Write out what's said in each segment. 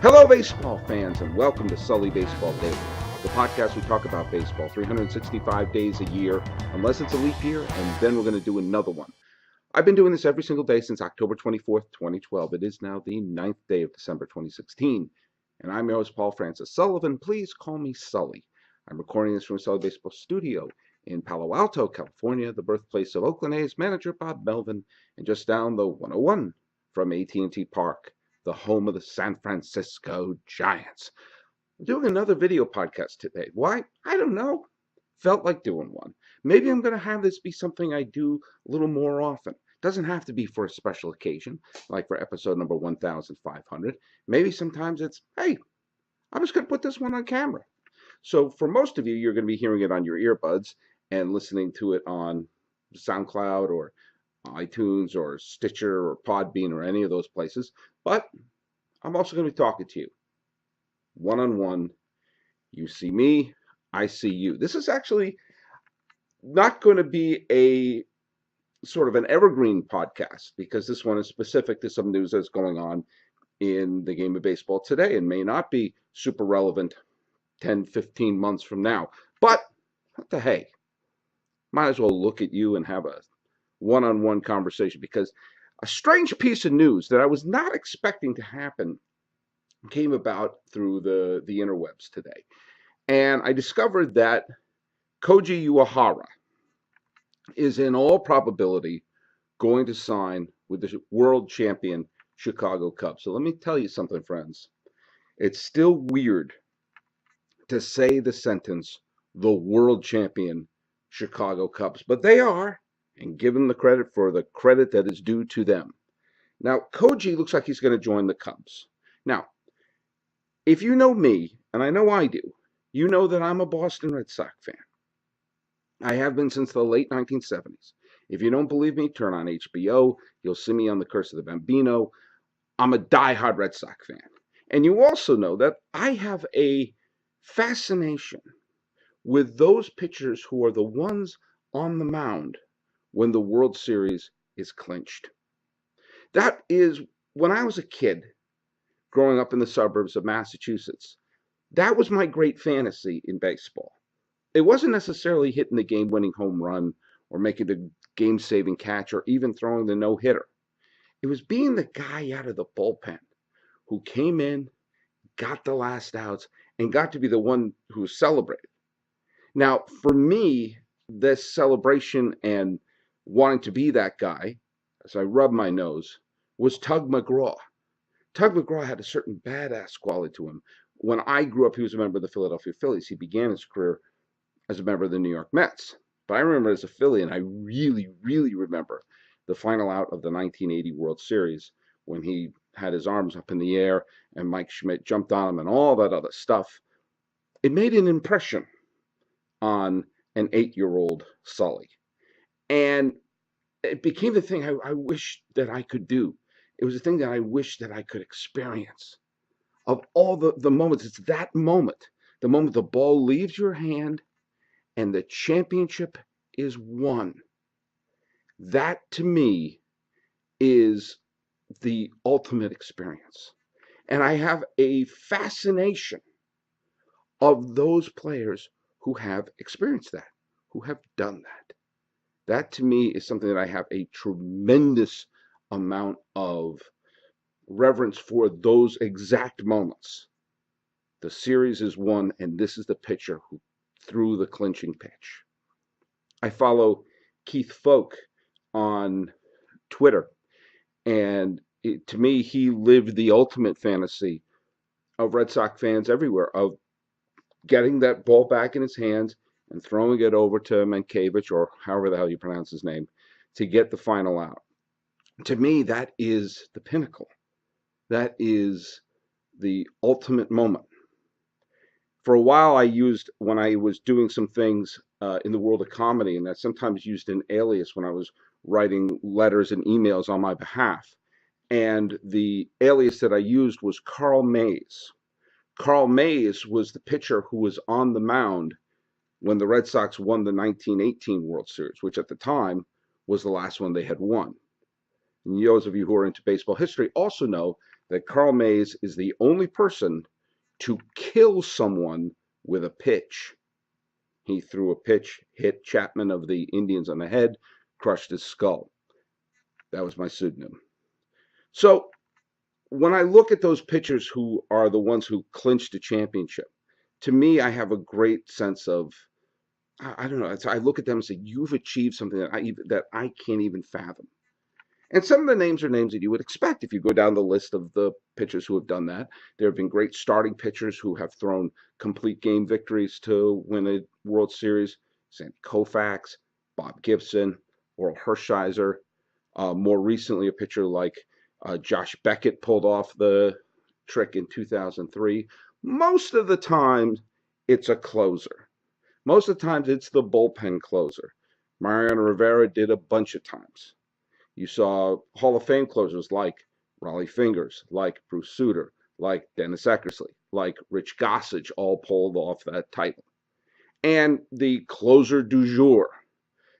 Hello, baseball fans, and welcome to Sully Baseball Daily, the podcast we talk about baseball 365 days a year, unless it's a leap year, and then we're going to do another one. I've been doing this every single day since October 24th, 2012. It is now the 9th day of December 2016, and I'm your host, Paul Francis Sullivan. Please call me Sully. I'm recording this from a Sully Baseball studio in Palo Alto, California, the birthplace of Oakland A's manager Bob Melvin, and just down the 101 from AT&T Park, the home of the San Francisco Giants. I'm doing another video podcast today. Why? I don't know. Felt like doing one. Maybe I'm going to have this be something I do a little more often. Doesn't have to be for a special occasion, like for episode number 1500. Maybe sometimes it's, hey, I'm just going to put this one on camera. So for most of you, you're going to be hearing it on your earbuds and listening to it on SoundCloud or iTunes or Stitcher or Podbean or any of those places. But I'm also going to be talking to you one-on-one. You see me, I see you. This is actually not going to be a sort of an evergreen podcast because this one is specific to some news that's going on in the game of baseball today and may not be super relevant 10, 15 months from now. But what the hey, might as well look at you and have a one-on-one conversation, because a strange piece of news that I was not expecting to happen came about through the interwebs today. And I discovered that Koji Uehara is in all probability going to sign with the world champion Chicago Cubs. So let me tell you something, friends. It's still weird to say the sentence, the world champion Chicago Cubs, but they are, and give them the credit for the credit that is due to them. Now, Koji looks like he's going to join the Cubs. Now, if you know me, and I know I do, you know that I'm a Boston Red Sox fan. I have been since the late 1970s. If you don't believe me, turn on HBO. You'll see me on The Curse of the Bambino. I'm a diehard Red Sox fan. And you also know that I have a fascination with those pitchers who are the ones on the mound when the World Series is clinched. That is, when I was a kid, growing up in the suburbs of Massachusetts, that was my great fantasy in baseball. It wasn't necessarily hitting the game-winning home run or making the game-saving catch or even throwing the no-hitter. It was being the guy out of the bullpen who came in, got the last outs, and got to be the one who celebrated. Now, for me, this celebration and wanting to be that guy, as I rub my nose, was Tug McGraw. Tug McGraw had a certain badass quality to him. When I grew up, he was a member of the Philadelphia Phillies. He began his career as a member of the New York Mets. But I remember as a Philly, and I really, really remember the final out of the 1980 World Series when he had his arms up in the air and Mike Schmidt jumped on him and all that other stuff. It made an impression on an 8-year-old Sully. And it became the thing I wish that I could do. It was a thing that I wish that I could experience. Of all the moments, it's that moment, the moment the ball leaves your hand and the championship is won. That, to me, is the ultimate experience. And I have a fascination of those players who have experienced that, who have done that. That, to me, is something that I have a tremendous amount of reverence for, those exact moments. The series is won, and this is the pitcher who threw the clinching pitch. I follow Keith Folk on Twitter, and to me, he lived the ultimate fantasy of Red Sox fans everywhere, of getting that ball back in his hands and throwing it over to Mankiewicz, or however the hell you pronounce his name, to get the final out. To me, that is the pinnacle. That is the ultimate moment. For a while, I used, when I was doing some things in the world of comedy, and I sometimes used an alias when I was writing letters and emails on my behalf. And the alias that I used was Carl Mays. Carl Mays was the pitcher who was on the mound when the Red Sox won the 1918 World Series, which at the time was the last one they had won. And those of you who are into baseball history also know that Carl Mays is the only person to kill someone with a pitch. He threw a pitch, hit Chapman of the Indians on the head, crushed his skull. That was my pseudonym. So when I look at those pitchers who are the ones who clinched the championship, to me, I have a great sense of, I don't know. I look at them and say, you've achieved something that I can't even fathom. And some of the names are names that you would expect if you go down the list of the pitchers who have done that. There have been great starting pitchers who have thrown complete game victories to win a World Series. Sandy Koufax, Bob Gibson, Orel Hershiser. More recently, a pitcher like Josh Beckett pulled off the trick in 2003. Most of the time, it's a closer. Most of the times, it's the bullpen closer. Mariano Rivera did a bunch of times. You saw Hall of Fame closers like Raleigh Fingers, like Bruce Sutter, like Dennis Eckersley, like Rich Gossage all pulled off that title. And the closer du jour,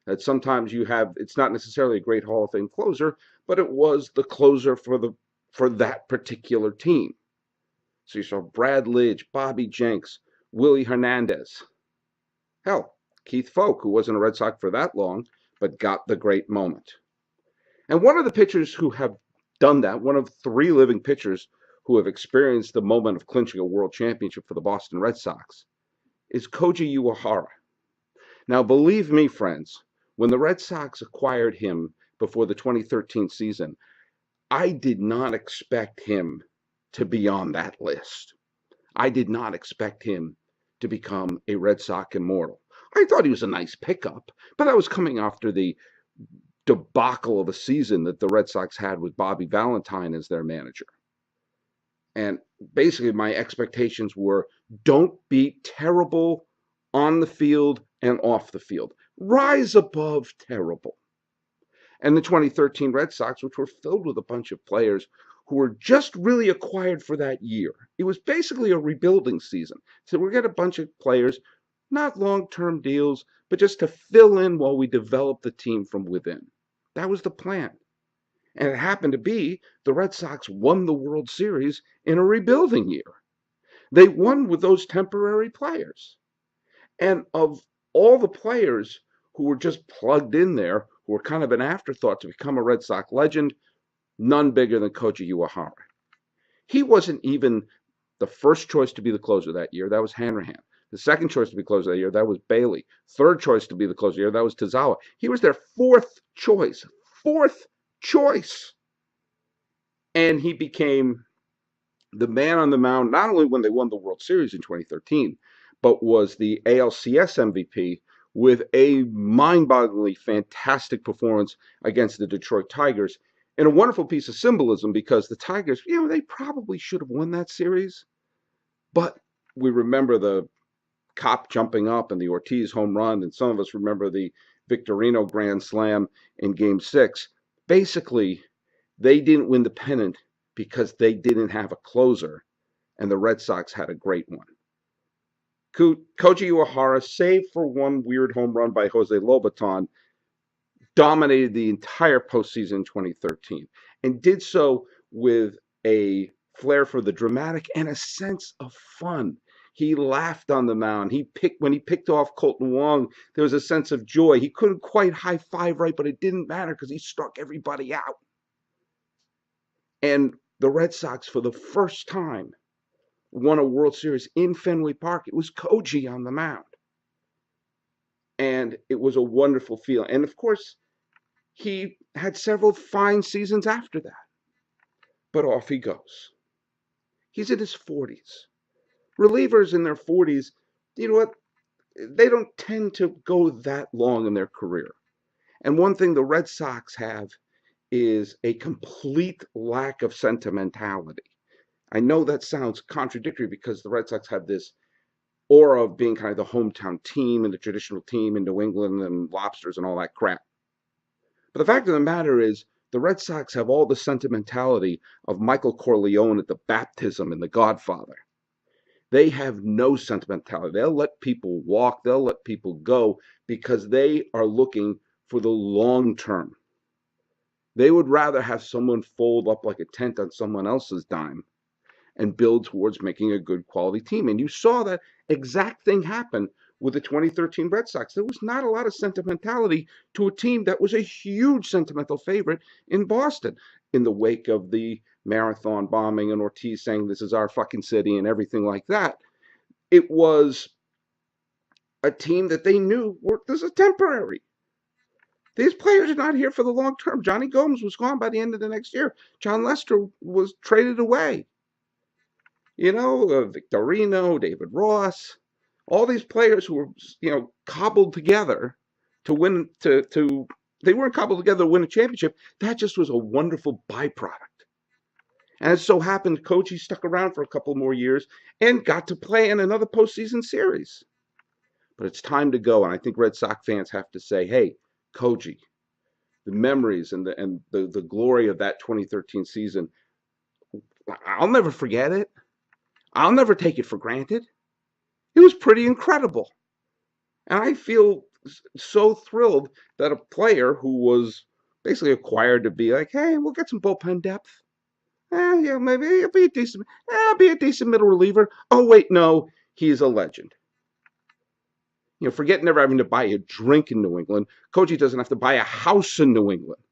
that sometimes you have, it's not necessarily a great Hall of Fame closer, but it was the closer for that particular team. So you saw Brad Lidge, Bobby Jenks, Willie Hernandez. Hell, Keith Folk, who wasn't a Red Sox for that long, but got the great moment. And one of the pitchers who have done that, one of three living pitchers who have experienced the moment of clinching a world championship for the Boston Red Sox, is Koji Uehara. Now, believe me, friends, when the Red Sox acquired him before the 2013 season, I did not expect him to be on that list. I did not expect him to become a Red Sox immortal. I thought he was a nice pickup, but that was coming after the debacle of a season that the Red Sox had with Bobby Valentine as their manager. And basically my expectations were, don't be terrible on the field and off the field. Rise above terrible. And the 2013 Red Sox, which were filled with a bunch of players who were just really acquired for that year. It was basically a rebuilding season. So we get a bunch of players, not long-term deals, but just to fill in while we develop the team from within. That was the plan. And it happened to be the Red Sox won the World Series in a rebuilding year. They won with those temporary players. And of all the players who were just plugged in there, who were kind of an afterthought to become a Red Sox legend, none bigger than Koji Uehara. He wasn't even the first choice to be the closer that year. That was Hanrahan. The second choice to be closer that year, that was Bailey. Third choice to be the closer that year, that was Tozawa. He was their fourth choice. Fourth choice. And he became the man on the mound, not only when they won the World Series in 2013, but was the ALCS MVP with a mind-bogglingly fantastic performance against the Detroit Tigers. And a wonderful piece of symbolism because the Tigers, they probably should have won that series. But we remember the Cop jumping up and the Ortiz home run, and some of us remember the Victorino grand slam in Game 6. Basically, they didn't win the pennant because they didn't have a closer, and the Red Sox had a great one. Koji Uehara, save for one weird home run by Jose Lobaton, dominated the entire postseason in 2013, and did so with a flair for the dramatic and a sense of fun. He laughed on the mound. When he picked off Colton Wong, there was a sense of joy. He couldn't quite high five right, but it didn't matter because he struck everybody out. And the Red Sox, for the first time, won a World Series in Fenway Park. It was Koji on the mound. And it was a wonderful feeling. And of course, he had several fine seasons after that. But off he goes. He's in his 40s. Relievers in their 40s, you know what? They don't tend to go that long in their career. And one thing the Red Sox have is a complete lack of sentimentality. I know that sounds contradictory because the Red Sox have this aura of being kind of the hometown team and the traditional team in New England and lobsters and all that crap. But the fact of the matter is, the Red Sox have all the sentimentality of Michael Corleone at the baptism in The Godfather. They have no sentimentality. They'll let people walk. They'll let people go because they are looking for the long term. They would rather have someone fold up like a tent on someone else's dime and build towards making a good quality team. And you saw that exact thing happen with the 2013 Red Sox. There was not a lot of sentimentality to a team that was a huge sentimental favorite in Boston in the wake of the marathon bombing and Ortiz saying this is our fucking city and everything like that. It was a team that they knew this is temporary. These players are not here for the long term. Johnny Gomes was gone by the end of the next year. John Lester was traded away. Victorino, David Ross, all these players who were, cobbled together to win, they weren't cobbled together to win a championship. That just was a wonderful byproduct. And it so happened Koji stuck around for a couple more years and got to play in another postseason series. But it's time to go, and I think Red Sox fans have to say, hey, Koji, the memories and the glory of that 2013 season, I'll never forget it. I'll never take it for granted. It was pretty incredible. And I feel so thrilled that a player who was basically acquired to be like, hey, we'll get some bullpen depth. Maybe he'll be a decent middle reliever. Oh, wait, no, he's a legend. Forget never having to buy a drink in New England. Koji doesn't have to buy a house in New England.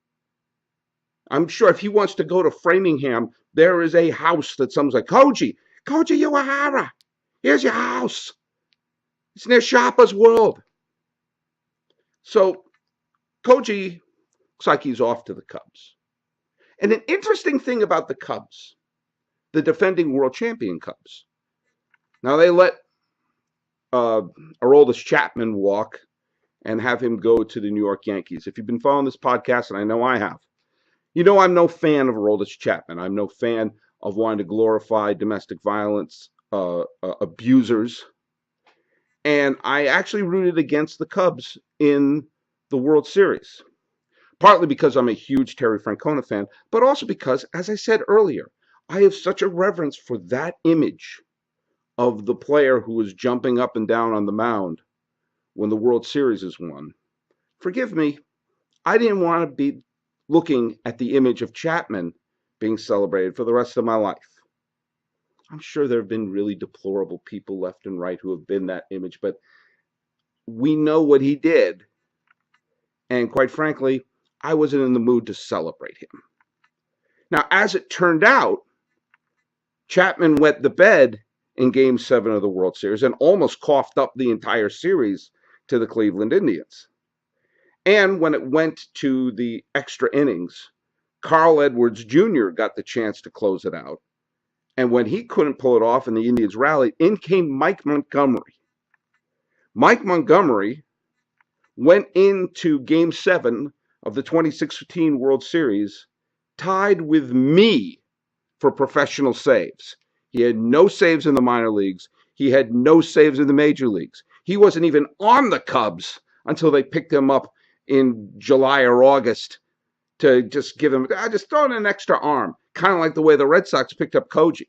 I'm sure if he wants to go to Framingham, there is a house that someone's like, Koji Uehara, here's your house. It's near Shoppers World. So Koji looks like he's off to the Cubs. And an interesting thing about the Cubs, the defending world champion Cubs. Now they let Aroldis Chapman walk and have him go to the New York Yankees. If you've been following this podcast, and I know I have, I'm no fan of Aroldis Chapman. I'm no fan of wanting to glorify domestic violence abusers. And I actually rooted against the Cubs in the World Series, partly because I'm a huge Terry Francona fan, but also because, as I said earlier, I have such a reverence for that image of the player who was jumping up and down on the mound when the World Series is won. Forgive me, I didn't want to be looking at the image of Chapman being celebrated for the rest of my life. I'm sure there have been really deplorable people left and right who have been that image, but we know what he did. And quite frankly, I wasn't in the mood to celebrate him. Now, as it turned out, Chapman wet the bed in Game 7 of the World Series and almost coughed up the entire series to the Cleveland Indians. And when it went to the extra innings, Carl Edwards Jr. got the chance to close it out. And when he couldn't pull it off and the Indians rallied, in came Mike Montgomery. Mike Montgomery went into Game 7 of the 2016 World Series tied with me for professional saves. He had no saves in the minor leagues. He had no saves in the major leagues. He wasn't even on the Cubs until they picked him up in July or August to just give him, just throw in an extra arm, kind of like the way the Red Sox picked up Koji.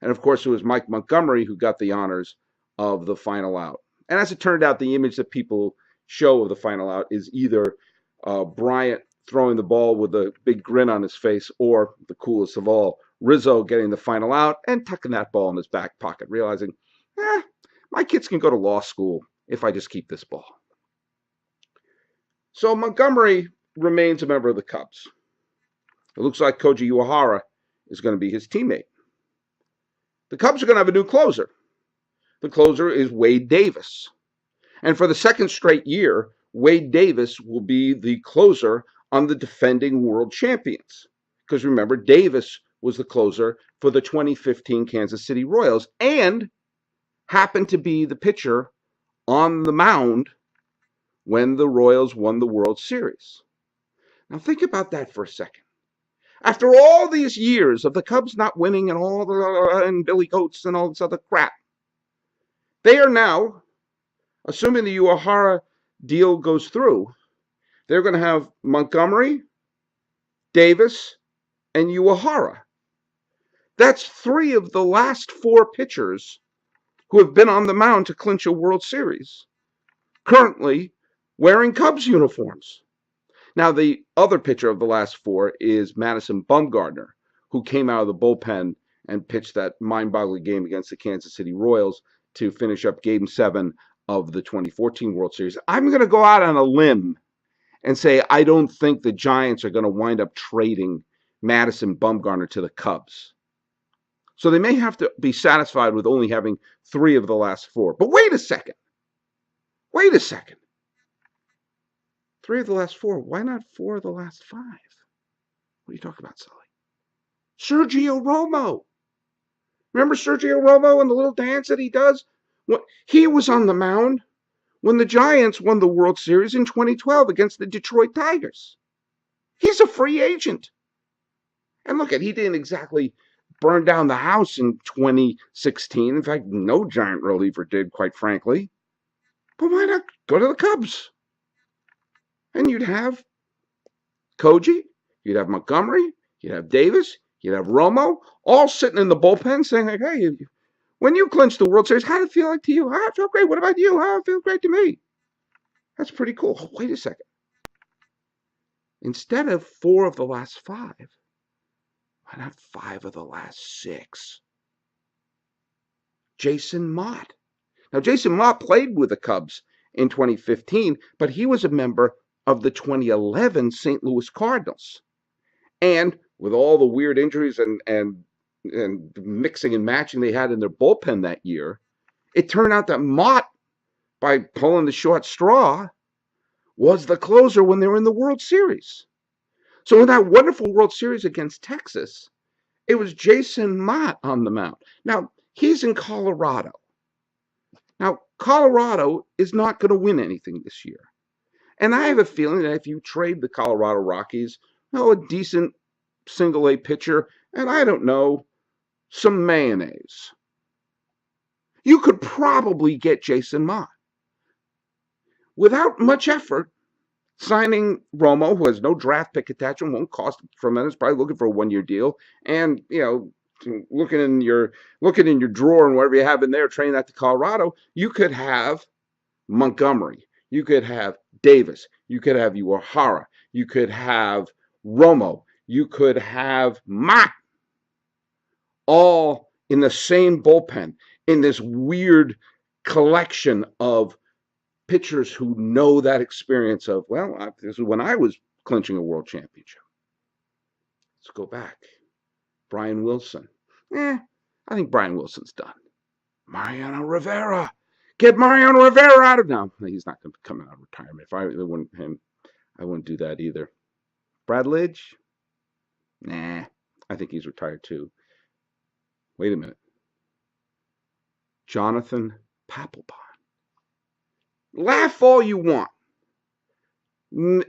And of course, it was Mike Montgomery who got the honors of the final out. And as it turned out, the image that people show of the final out is either Bryant throwing the ball with a big grin on his face, or the coolest of all, Rizzo getting the final out and tucking that ball in his back pocket, realizing, my kids can go to law school if I just keep this ball. So Montgomery remains a member of the Cubs. It looks like Koji Uehara is going to be his teammate. The Cubs are going to have a new closer. The closer is Wade Davis. And for the second straight year, Wade Davis will be the closer on the defending world champions. Because remember, Davis was the closer for the 2015 Kansas City Royals and happened to be the pitcher on the mound when the Royals won the World Series. Now think about that for a second. After all these years of the Cubs not winning and Billy Goats and all this other crap, they are now, assuming the Uehara deal goes through, they're going to have Montgomery, Davis, and Uehara. That's 3 of the last 4 pitchers who have been on the mound to clinch a World Series, currently wearing Cubs uniforms. Now, the other pitcher of the last four is Madison Bumgarner, who came out of the bullpen and pitched that mind-boggling game against the Kansas City Royals to finish up Game 7 of the 2014 World Series. I'm going to go out on a limb and say I don't think the Giants are going to wind up trading Madison Bumgarner to the Cubs. So they may have to be satisfied with only having 3 of the last 4. But wait a second. Wait a second. 3 of the last 4. Why not 4 of the last 5? What are you talking about, Sully? Sergio Romo. Remember Sergio Romo and the little dance that he does? He was on the mound when the Giants won the World Series in 2012 against the Detroit Tigers. He's a free agent. And look, he didn't exactly burn down the house in 2016. In fact, no Giant reliever did, quite frankly. But why not go to the Cubs? And you'd have Koji, you'd have Montgomery, you'd have Davis, you'd have Romo, all sitting in the bullpen saying, like, hey, when you clinched the World Series, how did it feel like to you? I feel great. What about you? It feels great to me. That's pretty cool. Oh, wait a second. Instead of 4 of the last 5, why not 5 of the last 6? Jason Motte. Now, Jason Motte played with the Cubs in 2015, but he was a member of the 2011 St. Louis Cardinals. And with all the weird injuries and mixing and matching they had in their bullpen that year, it turned out that Motte, by pulling the short straw, was the closer when they were in the World Series. So in that wonderful World Series against Texas, it was Jason Motte on the mound. Now, he's in Colorado. Now, Colorado is not going to win anything this year. And I have a feeling that if you trade the Colorado Rockies, a decent single-A pitcher, and I don't know, some mayonnaise, you could probably get Jason Motte. Without much effort, signing Romo, who has no draft pick attachment, won't cost tremendous, probably looking for a 1-year deal, and, looking in your drawer and whatever you have in there, trading that to Colorado, you could have Montgomery, you could have Davis, you could have Uehara, you could have Romo, you could have Motte, all in the same bullpen in this weird collection of pitchers who know that experience of, this is when I was clinching a world championship. Let's go back. Brian Wilson. I think Brian Wilson's done. Mariano Rivera. Get Mariano Rivera out of now. He's not going to come out of retirement. If I wouldn't him, I wouldn't do that either. Brad Lidge? I think he's retired too. Wait a minute. Jonathan Papelbon. Laugh all you want.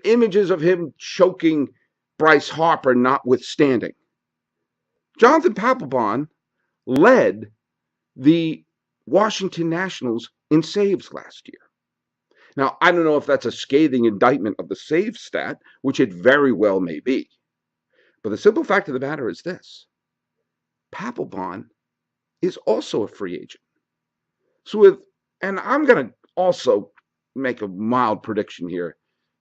Images of him choking Bryce Harper notwithstanding. Jonathan Papelbon led the Washington Nationals in saves last year. Now, I don't know if that's a scathing indictment of the save stat, which it very well may be. But the simple fact of the matter is this. Papelbon is also a free agent. And I'm going to also make a mild prediction here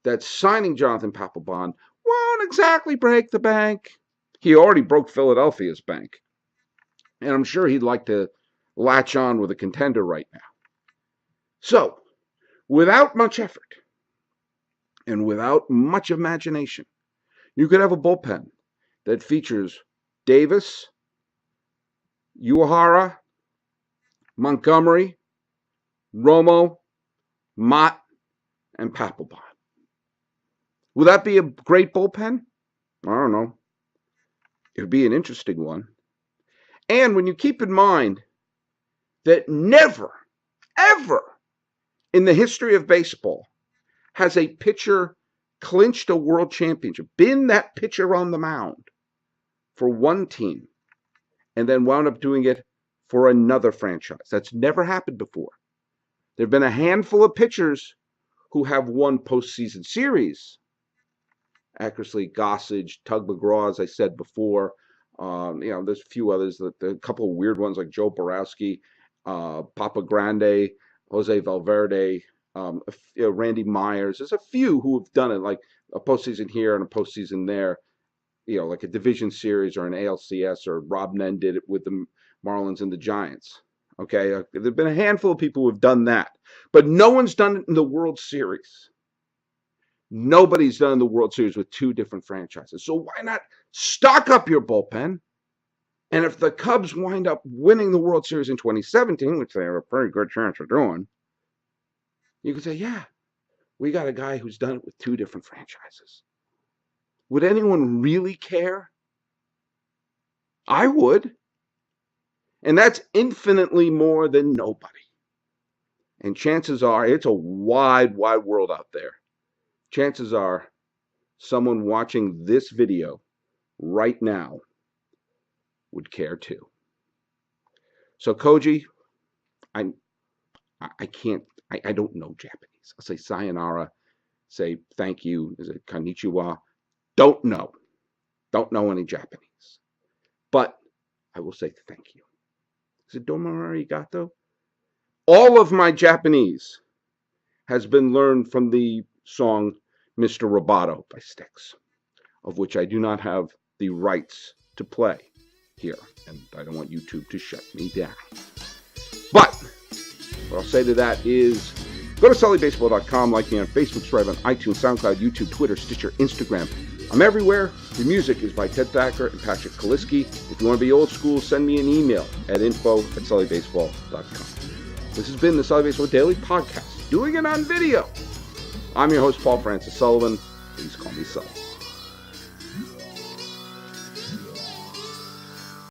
that signing Jonathan Papelbon won't exactly break the bank. He already broke Philadelphia's bank. And I'm sure he'd like to latch on with a contender right now. So, without much effort and without much imagination, you could have a bullpen that features Davis, Uehara, Montgomery, Romo, Motte, and Papelbon. Will that be a great bullpen? I don't know. It'll be an interesting one. And when you keep in mind that never, ever in the history of baseball has a pitcher clinched a world championship, been that pitcher on the mound for one team, and then wound up doing it for another franchise. That's never happened before. There have been a handful of pitchers who have won postseason series. Eckersley, Gossage, Tug McGraw, as I said before. There's a few others, a couple of weird ones like Joe Borowski, Papa Grande, Jose Valverde, Randy Myers. There's a few who have done it, like a postseason here and a postseason there, like a division series or an ALCS, or Rob Nen did it with the Marlins and the Giants. Okay, there have been a handful of people who have done that, but no one's done it in the World Series. Nobody's done in the World Series with two different franchises. So why not stock up your bullpen? And if the Cubs wind up winning the World Series in 2017, which they have a pretty good chance of doing, you could say, yeah, we got a guy who's done it with two different franchises. Would anyone really care? I would. And that's infinitely more than nobody. And chances are, it's a wide, wide world out there. Chances are, someone watching this video right now would care too. So Koji, I don't know Japanese. I'll say sayonara, say thank you, is it konnichiwa? Don't know any Japanese. But I will say thank you. Is it domo arigato? All of my Japanese has been learned from the song Mr. Roboto by Styx, of which I do not have the rights to play here, and I don't want YouTube to shut me down. But what I'll say to that is, go to sullybaseball.com, like me on Facebook, subscribe on iTunes, SoundCloud, YouTube, Twitter, Stitcher, Instagram. I'm everywhere. The music is by Ted Thacker and Patrick Kaliski. If you want to be old school, send me an email at info@sullybaseball.com. This has been the Sully Baseball Daily Podcast, doing it on video. I'm your host, Paul Francis Sullivan. Please call me Sully.